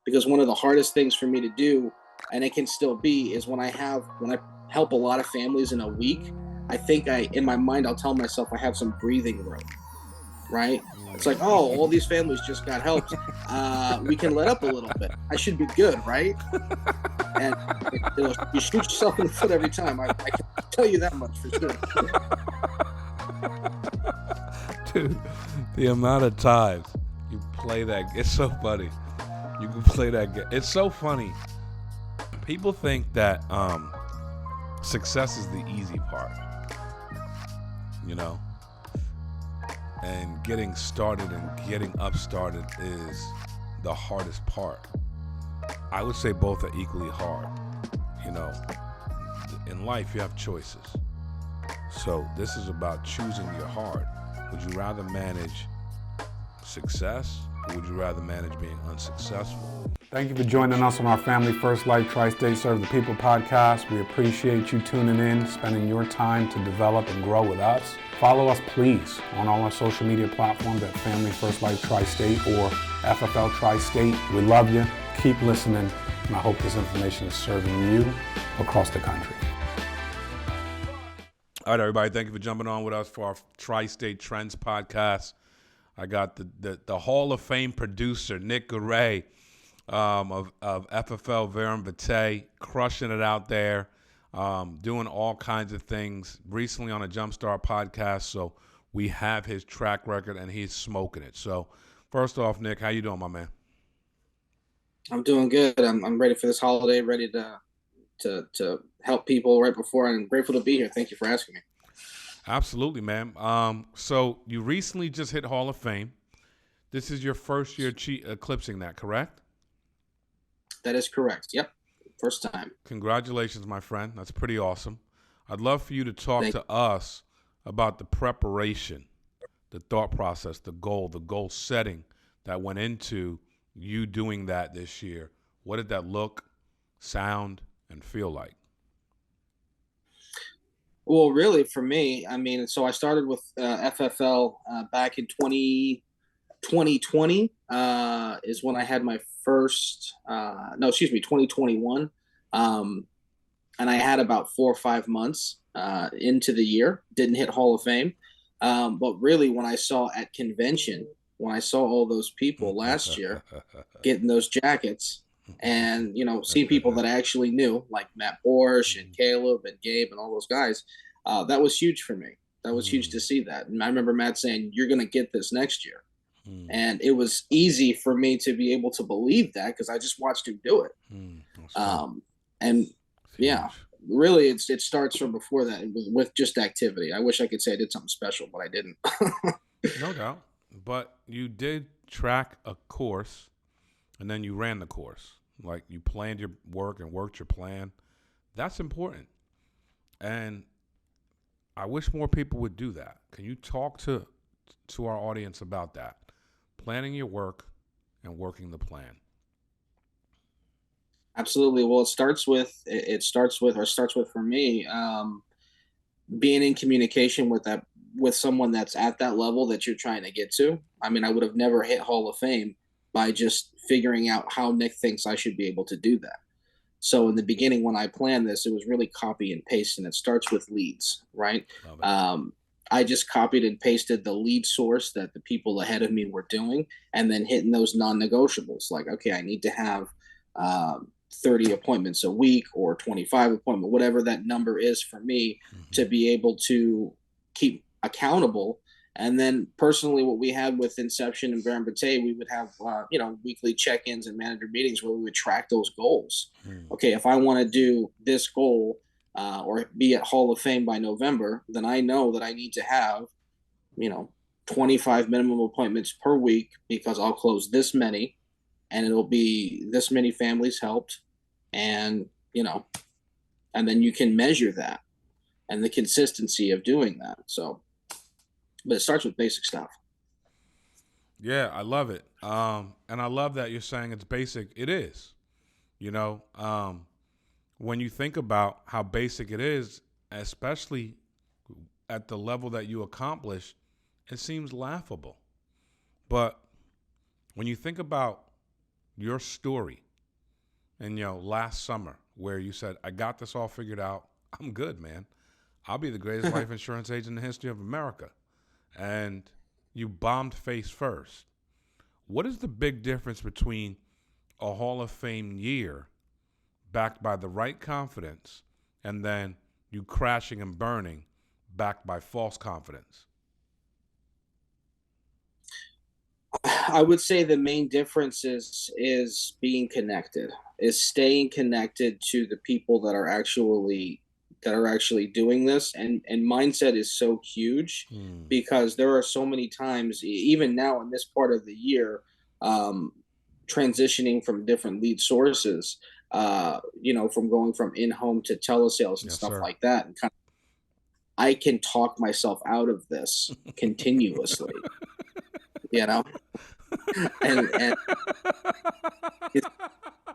because one of the hardest things for me to do, and it can still be, is when I help a lot of families in a week. I think in my mind, I'll tell myself I have some breathing room, right? It's like, oh, all these families just got helped. We can let up a little bit. I should be good, right? And you shoot yourself in the foot every time. I can tell you that much for sure. Dude, the amount of times you play that, it's so funny. You can play that game. It's so funny. People think that success is the easy part, you know? And getting started and getting upstarted is the hardest part. I would say both are equally hard. You know, in life you have choices. So this is about choosing your heart. Would you rather manage success, or would you rather manage being unsuccessful? Thank you for joining us on our Family First Life Tri-State Serve the People podcast. We appreciate you tuning in, spending your time to develop and grow with us. Follow us, please, on all our social media platforms at Family First Life Tri-State or FFL Tri-State. We love you. Keep listening, and I hope this information is serving you across the country. All right, everybody, thank you for jumping on with us for our Tristate Trends podcast. I got the Hall of Fame producer, Nick Garay, of FFL Verum Vitae, crushing it out there, doing all kinds of things, recently on a Jumpstart podcast, so we have his track record, and he's smoking it. So, first off, Nick, how you doing, my man? I'm doing good. I'm ready for this holiday, ready to help people right before. I'm grateful to be here. Thank you for asking me. Absolutely, man. So you recently just hit Hall of Fame. This is your first year eclipsing that, correct? That is correct. Yep. First time. Congratulations, my friend. That's pretty awesome. I'd love for you to talk to us about the preparation, the thought process, the goal setting that went into you doing that this year. What did that look, sound, and feel like? Well, really, for me, I mean, so I started with FFL back in 2020 is when I had my first, 2021. And I had about 4 or 5 months into the year, didn't hit Hall of Fame. But really, when I saw at convention, when I saw all those people last year getting those jackets, and seeing people that I actually knew, like Matt Borsch and Caleb and Gabe and all those guys, that was huge for me. That was huge to see that. And I remember Matt saying, "You're going to get this next year," and it was easy for me to be able to believe that because I just watched him do it. And yeah, really, it starts from before that with just activity. I wish I could say I did something special, but I didn't. No doubt. But you did track a course, and then you ran the course. Like, you planned your work and worked your plan. That's important. And I wish more people would do that. Can you talk to our audience about that? Planning your work and working the plan. Absolutely. Well, it starts with for me, being in communication with someone that's at that level that you're trying to get to. I mean, I would have never hit Hall of Fame by just figuring out how Nick thinks I should be able to do that. So in the beginning, when I planned this, it was really copy and paste, and it starts with leads, right? I just copied and pasted the lead source that the people ahead of me were doing, and then hitting those non-negotiables. Like, okay, I need to have 30 appointments a week or 25 appointments, whatever that number is for me, to be able to keep accountable. And then personally, what we had with Inception and Verum Vitae, we would have weekly check-ins and manager meetings where we would track those goals. Okay, if I want to do this goal or be at Hall of Fame by November, then I know that I need to have 25 minimum appointments per week, because I'll close this many, and it'll be this many families helped, and and then you can measure that and the consistency of doing that. So, but it starts with basic stuff. Yeah, I love it. And I love that you're saying it's basic. It is. When you think about how basic it is, especially at the level that you accomplish, it seems laughable. But when you think about your story and, last summer where you said, I got this all figured out. I'm good, man. I'll be the greatest life insurance agent in the history of America. And you bombed face first. What is the big difference between a Hall of Fame year backed by the right confidence and then you crashing and burning backed by false confidence? I would say the main difference is being connected, is staying connected to the people that are actually doing this, and mindset is so huge because there are so many times, even now in this part of the year, transitioning from different lead sources, from going from in-home to telesales and stuff like that, and I can talk myself out of this continuously. And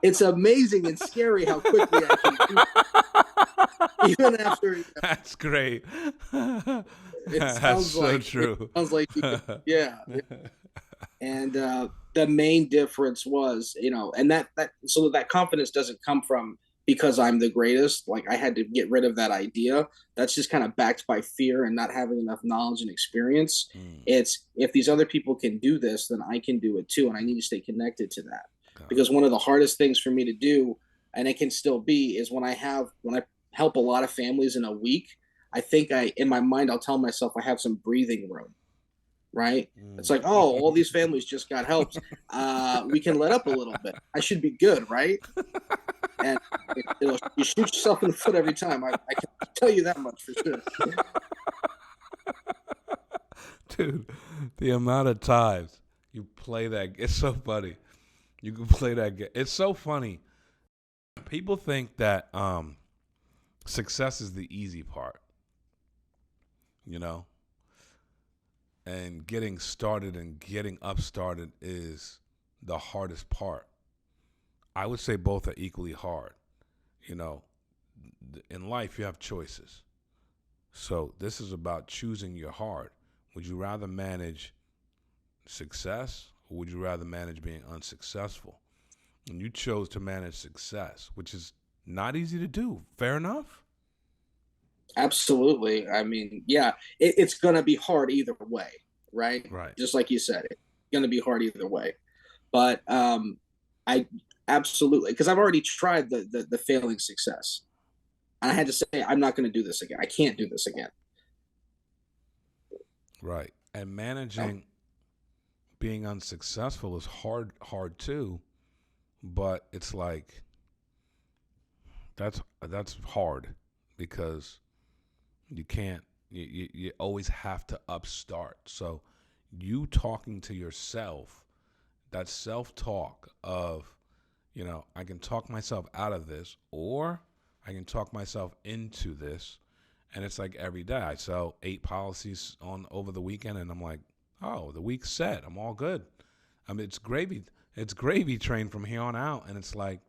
it's amazing and scary how quickly I can do it. Even after that's great. That's so true. It sounds like yeah. And the main difference was, and that so that confidence doesn't come from because I'm the greatest. Like, I had to get rid of that idea. That's just kind of backed by fear and not having enough knowledge and experience. It's, if these other people can do this, then I can do it too. And I need to stay connected to that. Because one of the hardest things for me to do, and it can still be, is when I help a lot of families in a week, I think in my mind, I'll tell myself I have some breathing room. Right? It's like, oh, all these families just got helped. We can let up a little bit. I should be good, right? And you shoot yourself in the foot every time. I can tell you that much for sure. Dude, the amount of times you play that, it's so funny. You can play that game. It's so funny. People think that success is the easy part, and getting started and getting upstarted is the hardest part. I would say both are equally hard. In life, you have choices. So this is about choosing your heart. Would you rather manage success, or would you rather manage being unsuccessful? And you chose to manage success, which is not easy to do. Fair enough? Absolutely. I mean, yeah, it's going to be hard either way, right? Right. Just like you said, it's going to be hard either way. But I absolutely, because I've already tried the failing success. And I had to say, I'm not going to do this again. I can't do this again. Right. And managing being unsuccessful is hard too. But it's like, that's hard because you can't, you always have to upstart. So you talking to yourself, that self-talk of, I can talk myself out of this, or I can talk myself into this. And it's like every day I sell 8 policies over the weekend, and I'm like, oh, the week's set. I'm all good. I mean, it's gravy. It's gravy train from here on out. And it's like,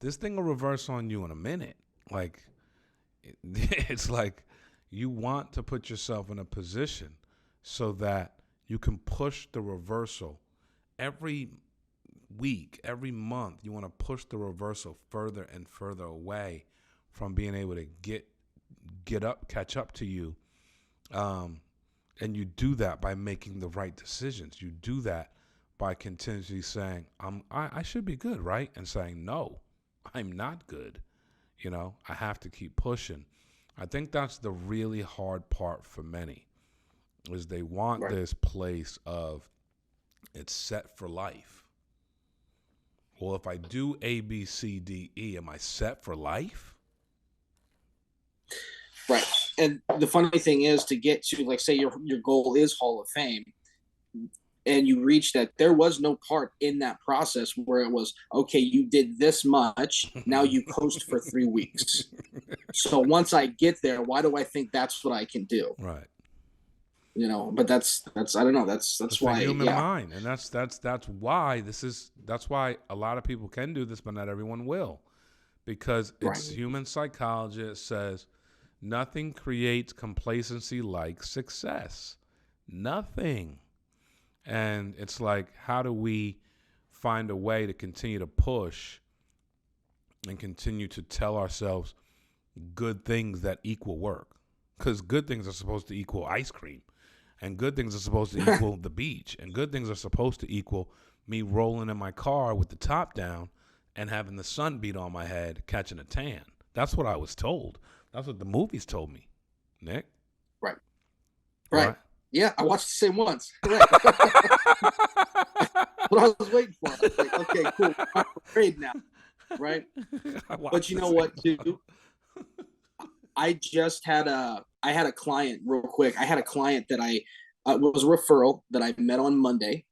this thing will reverse on you in a minute. Like, it's like you want to put yourself in a position so that you can push the reversal every week, every month. You want to push the reversal further and further away from being able to catch up to you. And you do that by making the right decisions. You do that by continuously saying, I should be good, right? And saying, no, I'm not good. I have to keep pushing. I think that's the really hard part for many, is they want this place of it's set for life. Well, if I do A, B, C, D, E, am I set for life? Right. And the funny thing is, to get to, like, say your goal is Hall of Fame, and you reach that, there was no part in that process where it was, okay, you did this much, now you coast for 3 weeks. So once I get there, why do I think that's what I can do? Right. But that's I don't know. That's why the human mind, and that's why a lot of people can do this, but not everyone will, because it's human psychology. It says nothing creates complacency like success. Nothing. And it's like, how do we find a way to continue to push and continue to tell ourselves good things that equal work? Because good things are supposed to equal ice cream, and good things are supposed to equal the beach, and good things are supposed to equal me rolling in my car with the top down and having the sun beat on my head, catching a tan. That's what I was told. That's what the movies told me, Nick. Right. Right. Right. Yeah, I watched the same ones. Right. What I was waiting for. I was like, okay, cool. I'm afraid now. Right. But you know what, dude? I had a client real quick. I had a client that I was a referral that I met on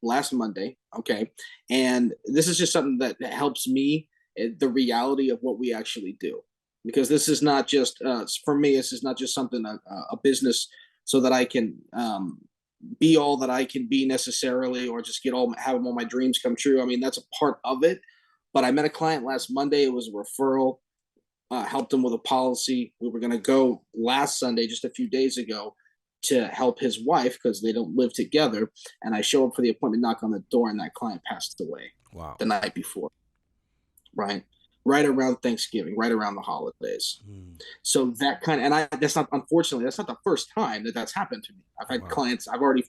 last Monday. Okay. And this is just something that helps me, the reality of what we actually do. Because this is not just, for me, this is not just something, a business so that I can be all that I can be necessarily, or just have all my dreams come true. I mean, that's a part of it. But I met a client last Monday. It was a referral. Helped him with a policy. We were going to go last Sunday, just a few days ago, to help his wife because they don't live together. And I show up for the appointment, knock on the door, and that client passed away. Wow. The night before. Right around Thanksgiving, right around the holidays. So that kind of, and that's not the first time that's happened to me. I've had clients, I've already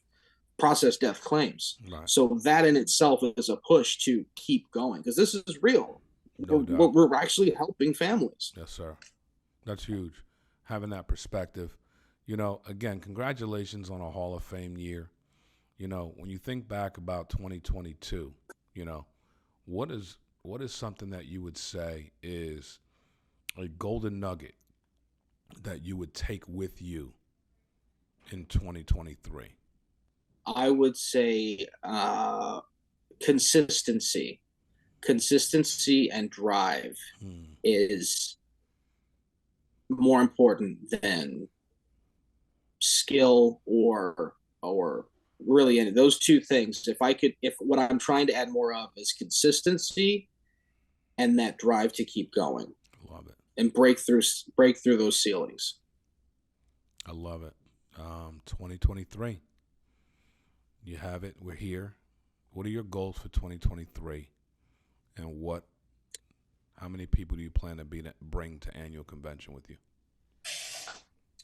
processed death claims. Right. So that in itself is a push to keep going because this is real. No doubt. We're actually helping families. Yes, sir. That's huge. Having that perspective. Again, congratulations on a Hall of Fame year. When you think back about 2022, what is something that you would say is a golden nugget that you would take with you in 2023? I would say consistency. Consistency and drive is more important than skill or really any those two things. If what I'm trying to add more of is consistency and that drive to keep going. Love it. And break through those ceilings. I love it. 2023. You have it. We're here. What are your goals for 2023? And how many people do you plan to bring to annual convention with you?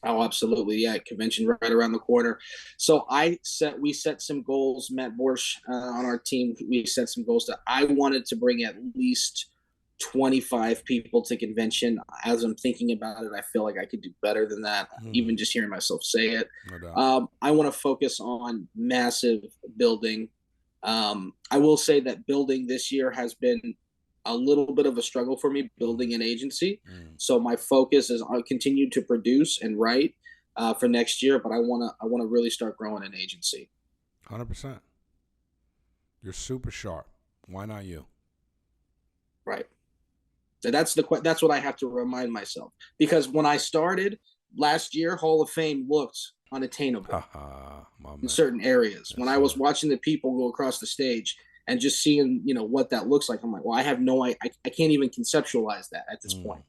Oh, absolutely. Yeah. Convention right around the corner. So we set some goals, Matt Borsch on our team. We set some goals that I wanted to bring at least 25 people to convention. As I'm thinking about it, I feel like I could do better than that. Even just hearing myself say it. No doubt. I want to focus on massive building. I will say that building this year has been a little bit of a struggle for me, building an agency. So my focus is I'll continue to produce and write for next year, but I want to really start growing an agency. 100%. You're super sharp. Why not you? Right. So that's what I have to remind myself, because when I started last year, Hall of Fame looked unattainable in certain areas. When I was watching the people go across the stage and just seeing, what that looks like, I'm like, well, I can't even conceptualize that at this point.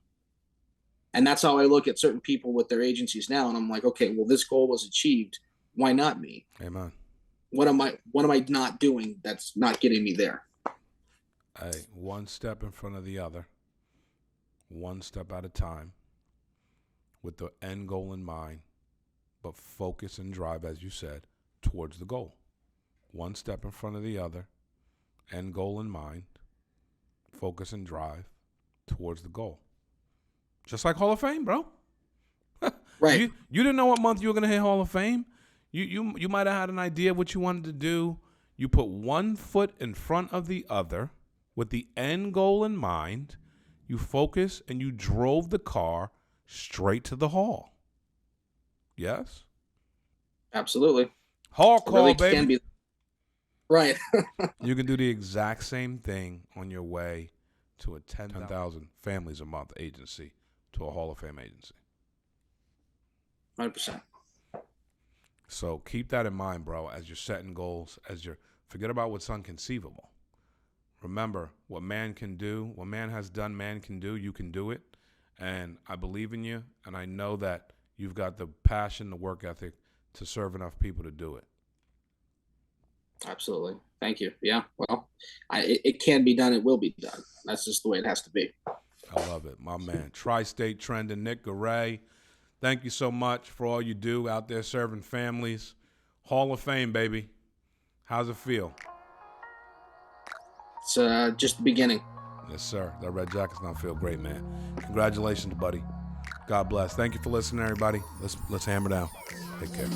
And that's how I look at certain people with their agencies now. And I'm like, okay, well, this goal was achieved. Why not me? Amen. What am I not doing that's not getting me there? One step in front of the other, one step at a time, with the end goal in mind, but focus and drive, as you said, towards the goal. One step in front of the other, end goal in mind, focus and drive towards the goal. Just like Hall of Fame, bro. Right. You didn't know what month you were going to hit Hall of Fame. You might have had an idea of what you wanted to do. You put one foot in front of the other with the end goal in mind. You focus and you drove the car straight to the hall. Yes? Absolutely. Hall call, really, baby. Can be. Right. You can do the exact same thing on your way to a 10,000 families a month agency to a Hall of Fame agency. 100%. So keep that in mind, bro, as you're setting goals, forget about what's unconceivable. Remember, what man can do, what man has done, man can do, you can do it. And I believe in you, and I know that you've got the passion, the work ethic to serve enough people to do it. Absolutely. Thank you. Yeah. Well, it can be done. It will be done. That's just the way it has to be. I love it, my man. Tri-State Trend and Nick Garay. Thank you so much for all you do out there serving families. Hall of Fame, baby. How's it feel? It's just the beginning. Yes, sir. That red jacket's gonna feel great, man. Congratulations, buddy. God bless. Thank you for listening, everybody. Let's hammer down. Take care.